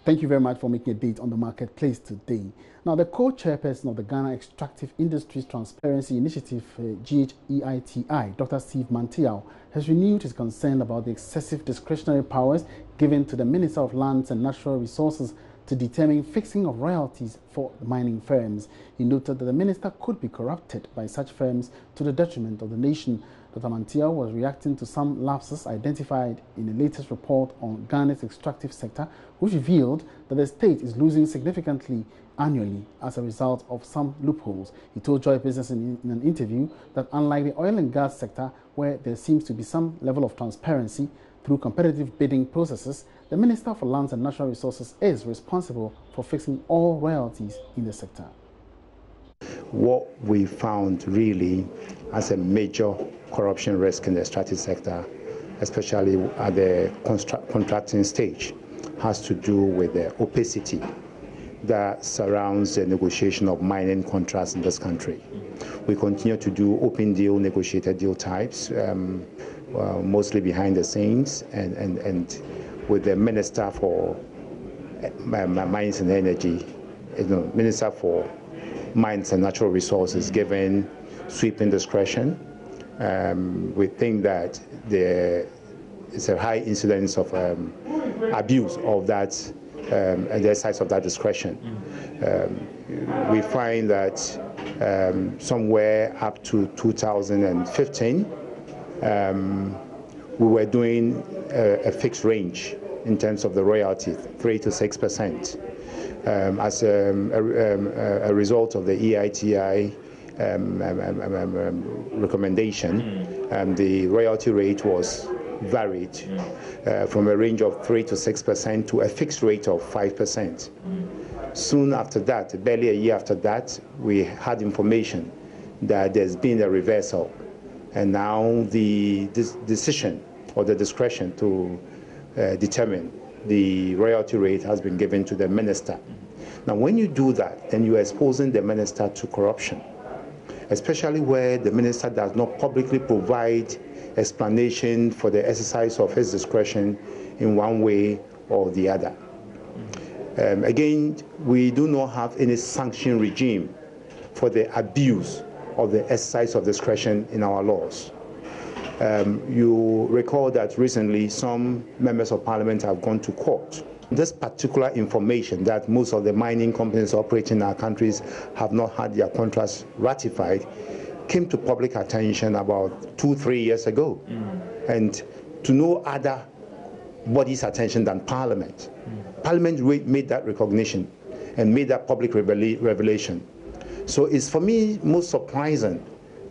Thank you very much for making a date on the marketplace today. Now, the co-chairperson of the Ghana Extractive Industries Transparency Initiative, GHEITI, Dr. Steve Mantiao, has renewed his concern about the excessive discretionary powers given to the Minister of Lands and Natural Resources to determine fixing of royalties for mining firms. He noted that the minister could be corrupted by such firms to the detriment of the nation. Dr. Mantiao was reacting to some lapses identified in the latest report on Ghana's extractive sector, which revealed that the state is losing significantly annually as a result of some loopholes. He told Joy Business in an interview that unlike the oil and gas sector, where there seems to be some level of transparency through competitive bidding processes, the Minister for Lands and Natural Resources is responsible for fixing all royalties in the sector. What we found really as a major corruption risk in the extractive sector, especially at the contracting stage, has to do with the opacity that surrounds the negotiation of mining contracts in this country. We continue to do open deal, negotiated deal types, mostly behind the scenes, and with the Minister for Mines and Energy, Minister for Mines and Natural Resources given sweeping discretion. We think that there is a high incidence of abuse of that, the exercise of that discretion. We find that somewhere up to 2015, we were doing a fixed range in terms of the royalty, 3 to 6%. As a result of the EITI recommendation, the royalty rate was varied from a range of 3 to 6% to a fixed rate of 5%. Soon after that, barely a year after that, we had information that there's been a reversal, and now the decision or the discretion to determine the royalty rate has been given to the minister. Now, when you do that, then you're exposing the minister to corruption, especially where the minister does not publicly provide explanation for the exercise of his discretion in one way or the other. Again, we do not have any sanction regime for the abuse of the exercise of discretion in our laws. You recall that recently some members of parliament have gone to court. This particular information that most of the mining companies operating in our countries have not had their contracts ratified came to public attention about 2-3 years ago, and to no other body's attention than Parliament. Parliament made that recognition and made that public revelation. So it's for me most surprising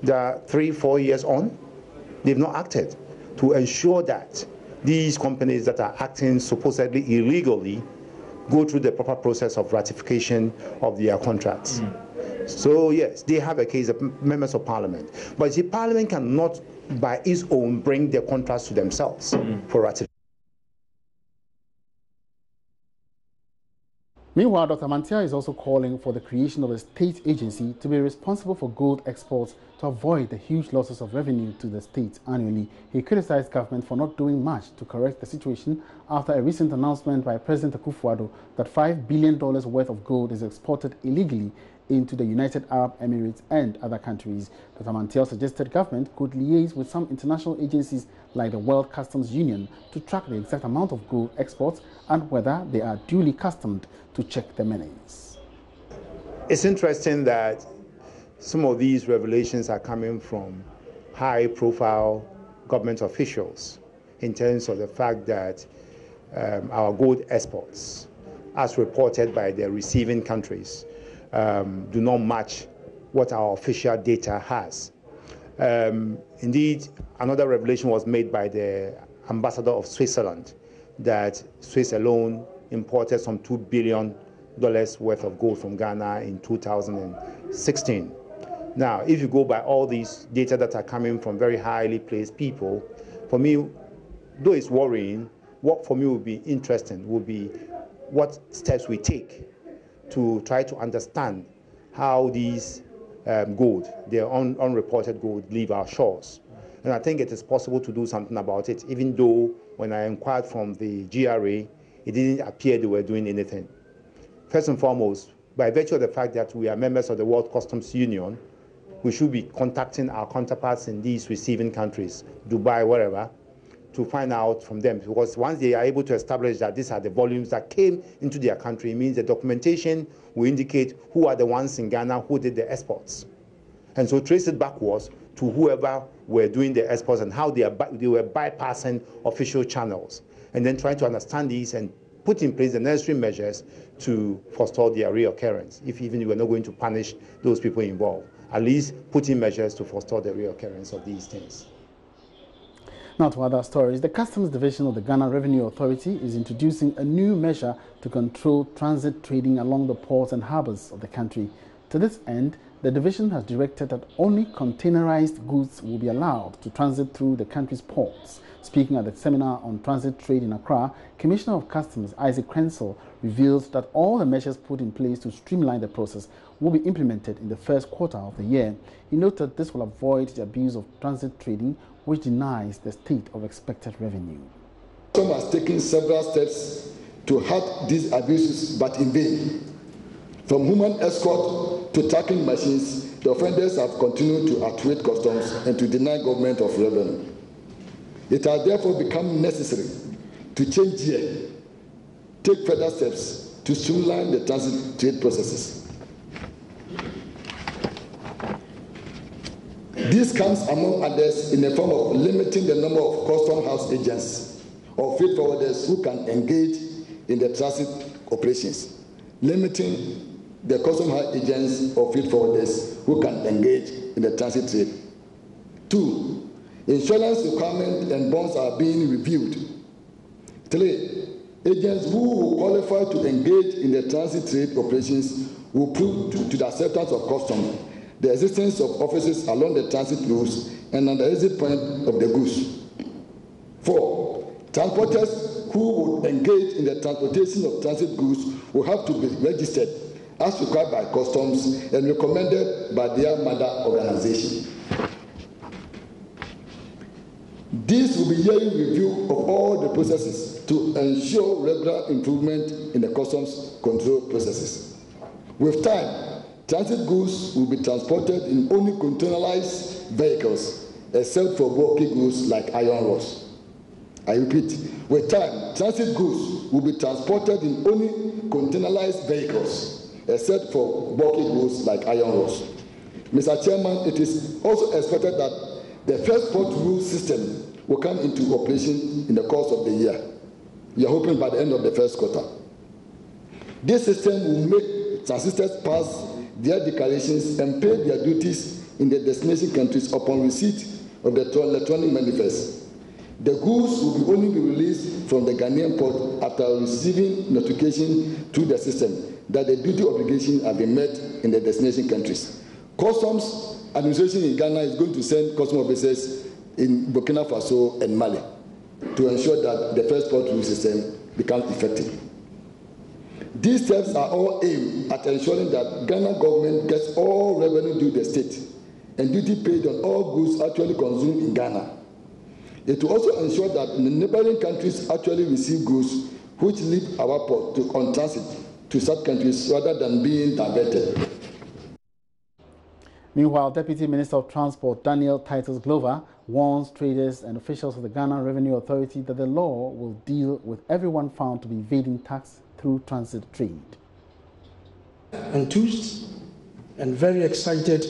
that 3-4 years on, they've not acted to ensure that these companies that are acting supposedly illegally go through the proper process of ratification of their contracts. So yes, they have a case of members of parliament. But see, parliament cannot by its own bring their contracts to themselves for ratification. Meanwhile, Dr. Mantiao is also calling for the creation of a state agency to be responsible for gold exports to avoid the huge losses of revenue to the state annually. He criticized government for not doing much to correct the situation after a recent announcement by President Akufo-Addo that $5 billion worth of gold is exported illegally into the United Arab Emirates and other countries. Dr. Mantiao suggested government could liaise with some international agencies like the World Customs Union to track the exact amount of gold exports and whether they are duly customed to check the menace. It's interesting that some of these revelations are coming from high-profile government officials in terms of the fact that our gold exports, as reported by the receiving countries, do not match what our official data has. Indeed, another revelation was made by the ambassador of Switzerland that Swiss alone imported some $2 billion worth of gold from Ghana in 2016. Now, if you go by all these data that are coming from very highly placed people, for me, though it's worrying, what for me would be interesting would be what steps we take to try to understand how these gold, their unreported gold, leave our shores. And I think it is possible to do something about it, even though when I inquired from the GRA, it didn't appear they were doing anything. First and foremost, by virtue of the fact that we are members of the World Customs Union, we should be contacting our counterparts in these receiving countries, Dubai, wherever, to find out from them. Because once they are able to establish that these are the volumes that came into their country, it means the documentation will indicate who are the ones in Ghana who did the exports. And so trace it backwards to whoever were doing the exports and how they were bypassing official channels. And then trying to understand these and put in place the necessary measures to forestall their reoccurrence. If even you were not going to punish those people involved, at least put in measures to forestall the reoccurrence of these things. Now to other stories. The Customs Division of the Ghana Revenue Authority is introducing a new measure to control transit trading along the ports and harbours of the country. To this end, the division has directed that only containerized goods will be allowed to transit through the country's ports. Speaking at the seminar on transit trade in Accra, Commissioner of Customs Isaac Crensel revealed that all the measures put in place to streamline the process will be implemented in the first quarter of the year. He noted this will avoid the abuse of transit trading, which denies the state of expected revenue. Customs has taken several steps to halt these abuses, but in vain. From human escort to tracking machines, the offenders have continued to outwit customs and to deny government of revenue. It has therefore become necessary to change gear, take further steps to streamline the transit trade processes. This comes, among others, in the form of limiting the number of custom house agents or freight forwarders who can engage in the transit operations. Limiting the custom house agents or freight forwarders who can engage in the transit trade. 2, insurance requirements and bonds are being reviewed. 3, agents who will qualify to engage in the transit trade operations will prove to the acceptance of customs the existence of offices along the transit routes and at the exit point of the goods. 4, transporters who will engage in the transportation of transit goods will have to be registered as required by customs and recommended by their mother organization. This will be yearly review of all the processes to ensure regular improvement in the customs control processes. With time, transit goods will be transported in only containerized vehicles, except for bulky goods like iron rods. I repeat, with time, transit goods will be transported in only containerized vehicles, except for bulky goods like iron rods. Mr. Chairman, it is also expected that the first port rule system will come into operation in the course of the year. We are hoping by the end of the first quarter. This system will make transitors pass their declarations and pay their duties in the destination countries upon receipt of the electronic manifest. The goods will only be released from the Ghanaian port after receiving notification through the system that the duty obligation have been met in the destination countries. Customs administration in Ghana is going to send custom officers in Burkina Faso and Mali to ensure that the first port rule system becomes effective. These steps are all aimed at ensuring that Ghana government gets all revenue due the state and duty paid on all goods actually consumed in Ghana. It will also ensure that the neighboring countries actually receive goods which leave our port on transit to such countries rather than being diverted. Meanwhile, Deputy Minister of Transport Daniel Titus Glover warns traders and officials of the Ghana Revenue Authority that the law will deal with everyone found to be evading tax through transit trade. Enthused and very excited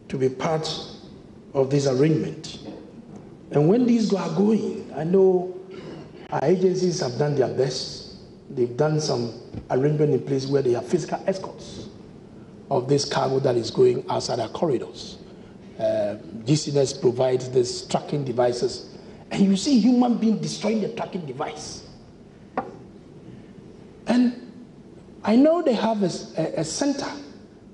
to be part of this arrangement. And when these are going, I know our agencies have done their best. They've done some arrangement in place where they have physical escorts of this cargo that is going outside our corridors. GCNS provides these tracking devices, and you see human being destroying the tracking device. And I know they have a center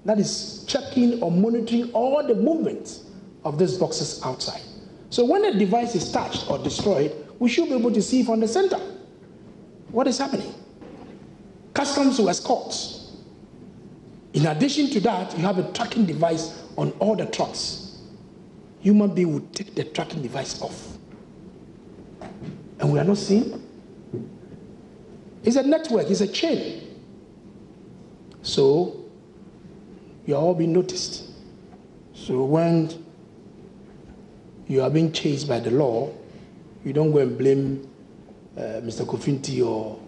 that is checking or monitoring all the movements of these boxes outside. So when a device is touched or destroyed, we should be able to see from the center what is happening. Customs will escort. In addition to that, you have a tracking device on all the trucks. Human being would take the tracking device off. And we are not seeing. It's a network, it's a chain. So you are all being noticed. So when you are being chased by the law, you don't go and blame Mr. Kofinti or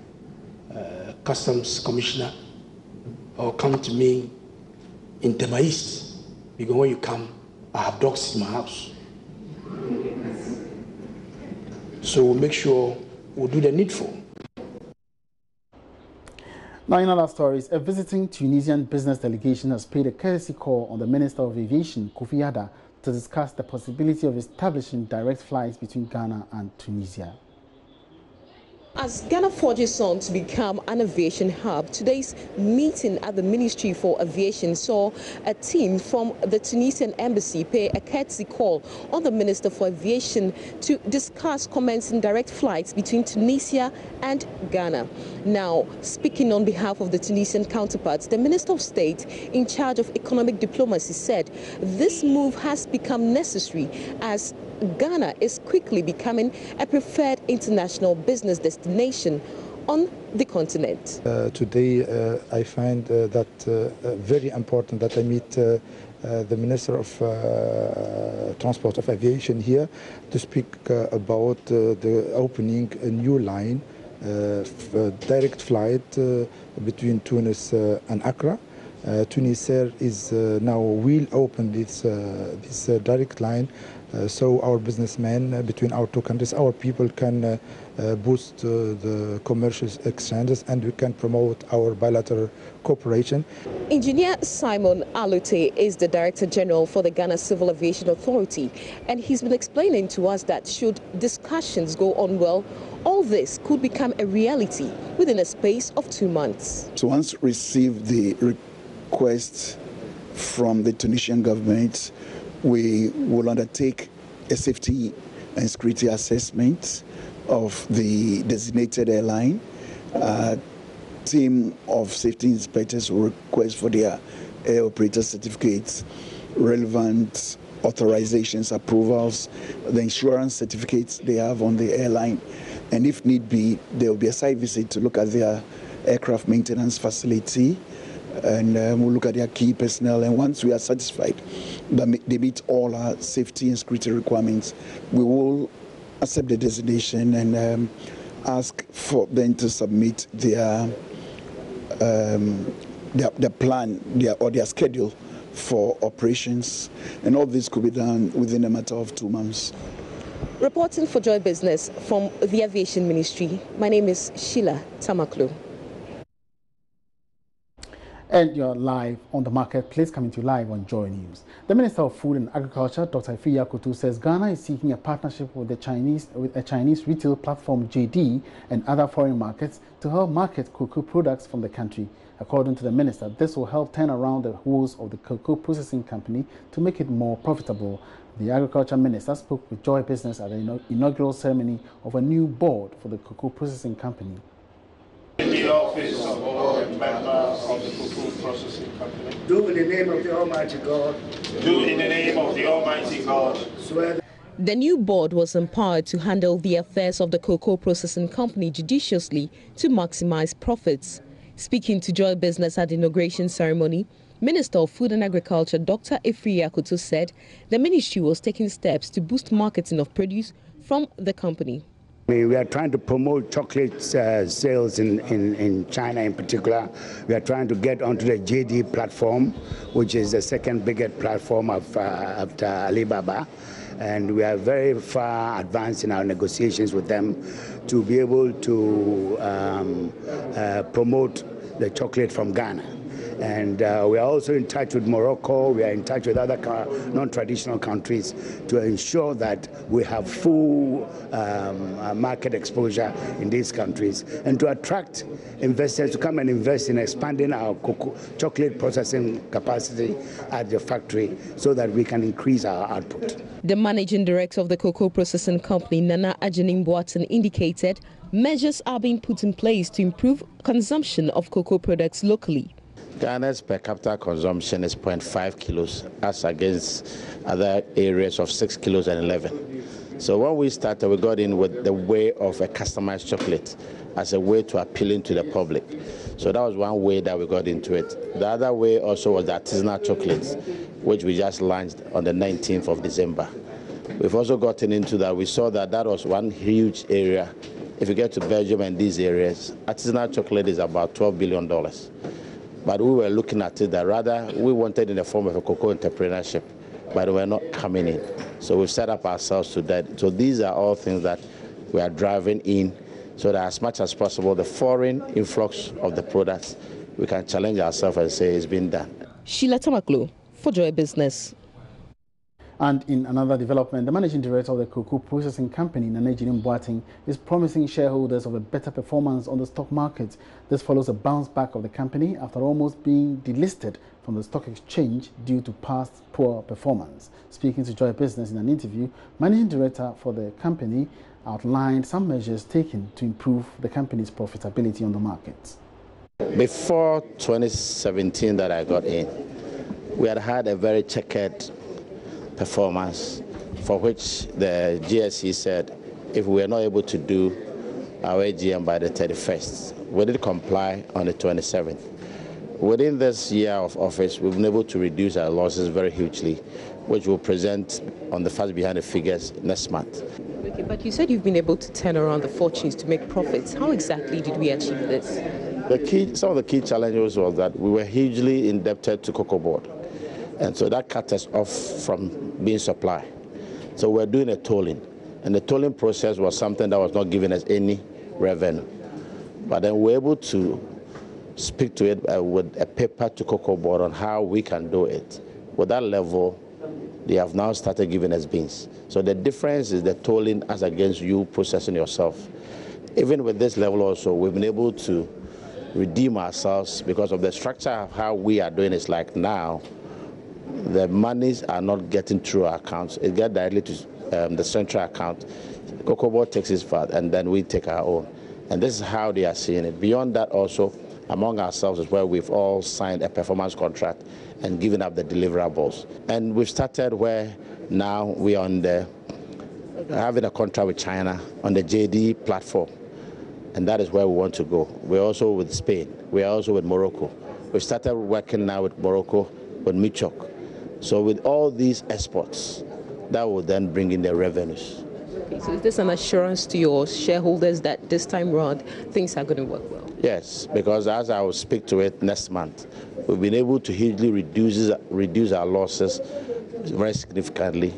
Customs Commissioner, or come to me in Tema East, because when you come, I have dogs in my house. So we'll make sure we'll do the needful. Now, in other stories, a visiting Tunisian business delegation has paid a courtesy call on the Minister of Aviation, Kofi Adda, to discuss the possibility of establishing direct flights between Ghana and Tunisia. As Ghana forges on to become an aviation hub, today's meeting at the Ministry for Aviation saw a team from the Tunisian embassy pay a courtesy call on the Minister for Aviation to discuss commencing direct flights between Tunisia and Ghana. Now, speaking on behalf of the Tunisian counterparts, the Minister of State in charge of economic diplomacy said this move has become necessary as Ghana is quickly becoming a preferred international business destination on the continent. Today, I find that very important that I meet the Minister of Transport of Aviation here to speak about the opening a new line, direct flight between Tunis and Accra. Tunisair is now will open this direct line. So our businessmen between our two countries, our people can boost the commercial exchanges, and we can promote our bilateral cooperation. Engineer Simon Alute is the Director General for the Ghana Civil Aviation Authority, and he's been explaining to us that should discussions go on well, all this could become a reality within a space of 2 months. So once received the request from the Tunisian government, we will undertake a safety and security assessment of the designated airline. A team of safety inspectors will request for their air operator certificates, relevant authorizations, approvals, the insurance certificates they have on the airline, and if need be, there will be a site visit to look at their aircraft maintenance facility, and we'll look at their key personnel. And once we are satisfied that they meet all our safety and security requirements, we will accept the designation and ask for them to submit their plan, their schedule for operations, and all this could be done within a matter of 2 months. Reporting for Joy Business from the Aviation Ministry, my name is Sheila Tamaklo. And you're live on the marketplace, coming to you live on Joy News. The Minister of Food and Agriculture, Dr. Ifeyi Akoto, says Ghana is seeking a partnership with a Chinese retail platform JD and other foreign markets to help market cocoa products from the country. According to the minister, this will help turn around the woes of the cocoa processing company to make it more profitable. The Agriculture Minister spoke with Joy Business at the inaugural ceremony of a new board for the cocoa processing company. In the office of all members of the cocoa processing company. Do in the name of the Almighty God. Do in the name of the Almighty God. Swear. The new board was empowered to handle the affairs of the cocoa processing company judiciously to maximize profits. Speaking to Joy Business at the inauguration ceremony, Minister of Food and Agriculture Dr. Ifeyi Akoto said the ministry was taking steps to boost marketing of produce from the company. We are trying to promote chocolate sales in China in particular. We are trying to get onto the JD platform, which is the second biggest platform after Alibaba. And we are very far advanced in our negotiations with them to be able to promote the chocolate from Ghana. And we are also in touch with Morocco. We are in touch with other non-traditional countries to ensure that we have full market exposure in these countries, and to attract investors to come and invest in expanding our chocolate processing capacity at the factory so that we can increase our output. The managing director of the cocoa processing company, Nana Ajanim Boateng, indicated measures are being put in place to improve consumption of cocoa products locally. Ghana's per capita consumption is 0.5 kilos as against other areas of 6 kilos and 11. So when we started, we got in with the way of a customized chocolate as a way to appealing to the public. So that was one way that we got into it. The other way also was the artisanal chocolates, which we just launched on the 19th of December. We've also gotten into that. We saw that that was one huge area. If you get to Belgium and these areas, artisanal chocolate is about $12 billion. But we were looking at it that rather we wanted in the form of a cocoa entrepreneurship, but we're not coming in. So we've set up ourselves to that. So these are all things that we are driving in so that as much as possible, the foreign influx of the products, we can challenge ourselves and say it's been done. Sheila Tamaklo for Joy Business. And in another development, the managing director of the cocoa processing company, Nanejini Mboating, is promising shareholders of a better performance on the stock market. This follows a bounce back of the company after almost being delisted from the stock exchange due to past poor performance. Speaking to Joy Business in an interview, managing director for the company outlined some measures taken to improve the company's profitability on the market. Before 2017 that I got in, we had a very checkered performance for which the GSE said if we were not able to do our AGM by the 31st, we did comply on the 27th. Within this year of office, we've been able to reduce our losses very hugely, which we'll present on the facts behind the figures next month. Okay, but you said you've been able to turn around the fortunes to make profits. How exactly did we achieve this? Some of the key challenges was that we were hugely indebted to Cocoa Board. And so that cut us off from being supplied. So we're doing a tolling. And the tolling process was something that was not giving us any revenue. But then we're able to speak to it with a paper to Cocoa Board on how we can do it. With that level, they have now started giving us beans. So the difference is the tolling as against you processing yourself. Even with this level also, we've been able to redeem ourselves because of the structure of how we are doing it. Like now, the monies are not getting through our accounts. It gets directly to the central account. Cocoa Board takes its part, and then we take our own. And this is how they are seeing it. Beyond that also, among ourselves is where we've all signed a performance contract and given up the deliverables. And we've started where now we are having a contract with China on the JD platform. And that is where we want to go. We're also with Spain. We're also with Morocco. We've started working now with Morocco, with Michok. So with all these exports, that will then bring in the revenues. Okay, so is this an assurance to your shareholders that this time around things are going to work well? Yes, because as I will speak to it next month, we've been able to hugely reduce our losses very significantly.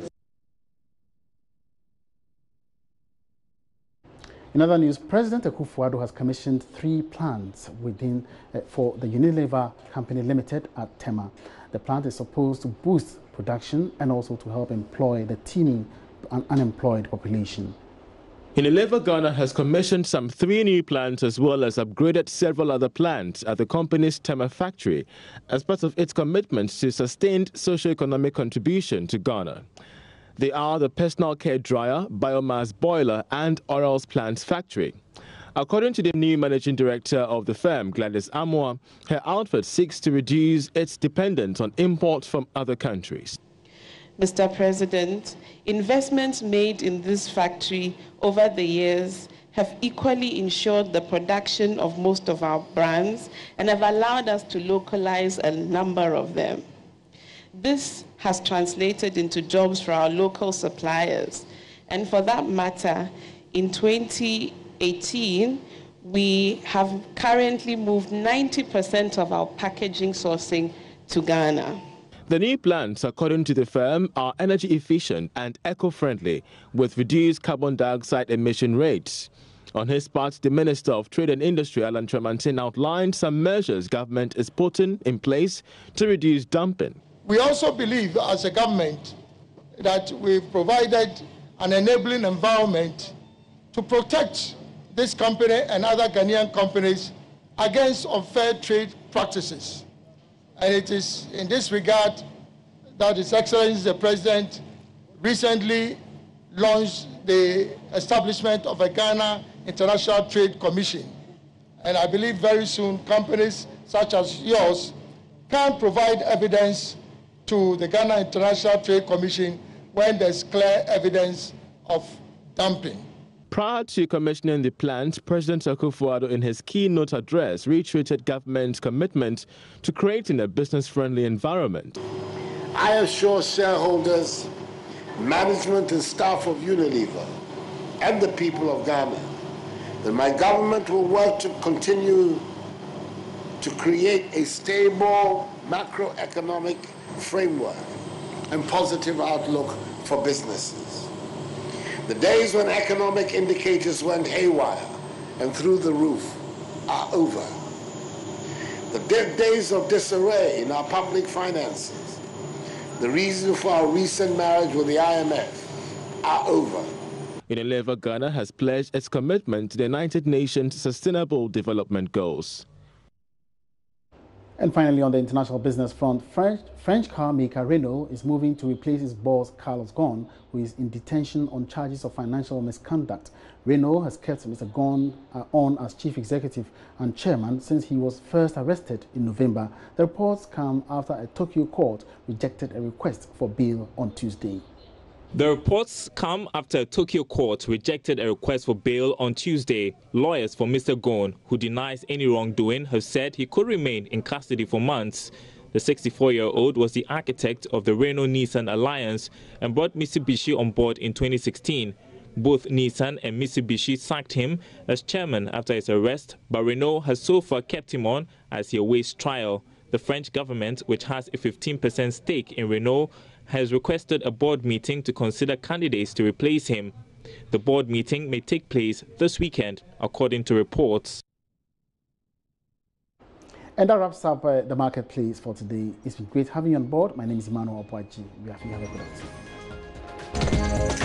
In other news, President Akufo-Addo has commissioned 3 plants for the Unilever Company Limited at Tema. The plant is supposed to boost production and also to help employ the teeming unemployed population. Unilever Ghana has commissioned some 3 new plants as well as upgraded several other plants at the company's Tema factory as part of its commitment to sustained socio-economic contribution to Ghana. They are the personal care dryer, biomass boiler and oils plants factory. According to the new managing director of the firm, Gladys Amoa, her outfit seeks to reduce its dependence on imports from other countries. Mr. President, investments made in this factory over the years have equally ensured the production of most of our brands and have allowed us to localize a number of them. This has translated into jobs for our local suppliers. And for that matter, in 2018, we have currently moved 90% of our packaging sourcing to Ghana. The new plants, according to the firm, are energy efficient and eco-friendly with reduced carbon dioxide emission rates. On his part, the Minister of Trade and Industry, Alan Tremantin, outlined some measures government is putting in place to reduce dumping. We also believe as a government that we've provided an enabling environment to protect this company and other Ghanaian companies against unfair trade practices. And it is in this regard that His Excellency the President recently launched the establishment of a Ghana International Trade Commission. And I believe very soon companies such as yours can provide evidence to the Ghana International Trade Commission when there's clear evidence of dumping. Prior to commissioning the plant, President Akufo-Addo in his keynote address reiterated government's commitment to creating a business-friendly environment. I assure shareholders, management and staff of Unilever and the people of Ghana that my government will work to continue to create a stable macroeconomic framework and positive outlook for businesses. The days when economic indicators went haywire and through the roof are over. The days of disarray in our public finances, the reason for our recent marriage with the IMF, are over. Unilever Ghana has pledged its commitment to the United Nations Sustainable Development Goals. And finally, on the international business front, French car maker Renault is moving to replace its boss, Carlos Ghosn, who is in detention on charges of financial misconduct. Renault has kept Mr. Ghosn on as chief executive and chairman since he was first arrested in November. The reports come after a Tokyo court rejected a request for bail on Tuesday. The reports come after a Tokyo court rejected a request for bail on Tuesday. Lawyers for Mr. Ghosn, who denies any wrongdoing, have said he could remain in custody for months. The 64-year-old was the architect of the Renault-Nissan alliance and brought Mitsubishi on board in 2016. Both Nissan and Mitsubishi sacked him as chairman after his arrest, but Renault has so far kept him on as he awaits trial. The French government, which has a 15% stake in Renault, has requested a board meeting to consider candidates to replace him. The board meeting may take place this weekend, according to reports. And that wraps up the marketplace for today. It's been great having you on board. My name is Emmanuel Opwaji. We have a good day.